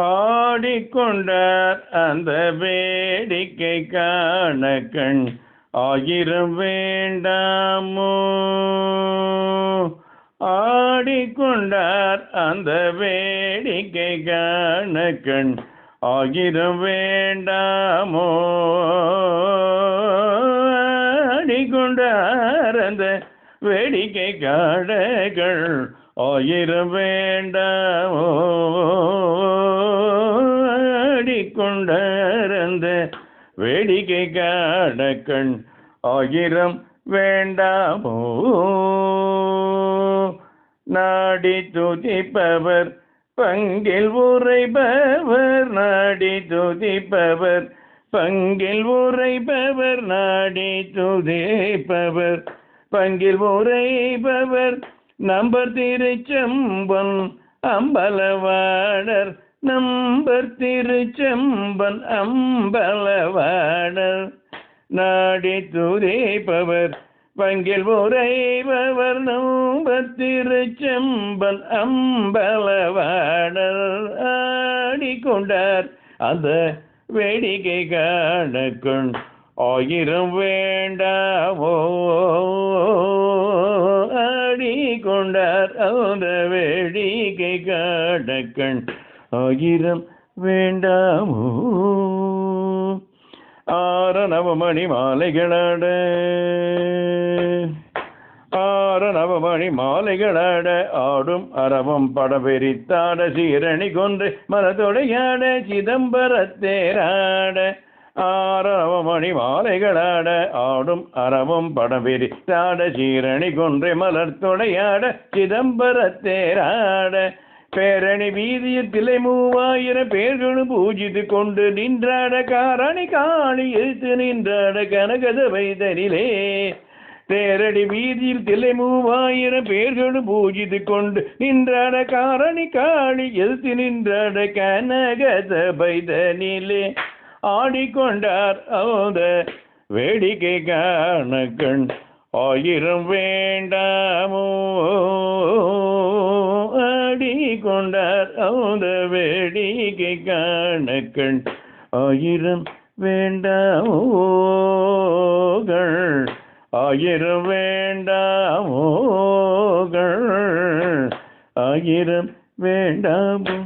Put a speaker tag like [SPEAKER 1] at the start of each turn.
[SPEAKER 1] ஆடிக்கொண்டார் அந்த வேடிக்கை காண கண் ஆயிரம் வேண்டாமோ. ஆடிக்கொண்டார் அந்த வேடிக்கை காண கண் ஆயிரம் வேண்டாமோ. ஆடிக்கொண்டார் அந்த வேடிக்கை காணகள் ஆயிரம் வேண்டாமோ. ஆடிக்கொண்டார் அந்த வேடிக்கை காணக்கண் ஆயிரம் வேண்டாமோ. நாடி துதிப்பவர் பங்கில் உரைபவர், நாடி துதிப்பவர் பங்கில் உரைபவர், நாடி துதிப்பவர் பங்கில் உரைபவர் நம்பர் திருச்செம்பன் அம்பலவாணர், நம்பர் திருச்செம்பன் அம்பலவாணர். நாடி துதிப்பவர் பங்கில் உரைபவர் நம்பர் திருச்செம்பன் அம்பலவாணர். ஆடிக்கொண்டார் அந்த வேடிக்கை காணக்கண் ஆயிரம் வேண்டாமோ. ஆடிக்கொண்டார் அந்த வேடிக்கை காணக்கண் ஆயிரம் வேண்டாமோ. ஆரணவமணி மாலைகளாட, ஆரணவமணி மாலைகளாட ஆடும் அரவம் படபெரித்தாட சீரணி கொன்று மனதொடையாட சிதம்பரத்தேராட. ஆரணவமணி மாலைகளாட ஆடும் அரவம் படபெரித்தாட சீரணி கொன்று மலர்த்தொடையாட சிதம்பரத்தேராட. பேரணி வீதியில் திலை 3000 பேர்களும் பூஜித்து கொண்டு நின்றாட காரணி காளி எழுத்து நின்றாட கனகத வைதனிலே. தேரடி வீதியில் திலை 3000 பேர்களும் பூஜித்து கொண்டு நின்றாட காரணி காளி எழுத்து நின்றாட கனகத வைதனிலே. ஆடிக்கொண்டார் அந்த வேடிக்கை காண கண் ஆயிரம் வேண்டாமோ. ஆடிக்கொண்டார் அந்த வேடிக்கை காண கண் ஆயிரம் வேண்டாமோகள், ஆயிரம் வேண்டாமோகள், ஆயிரம் வேண்டாமோ.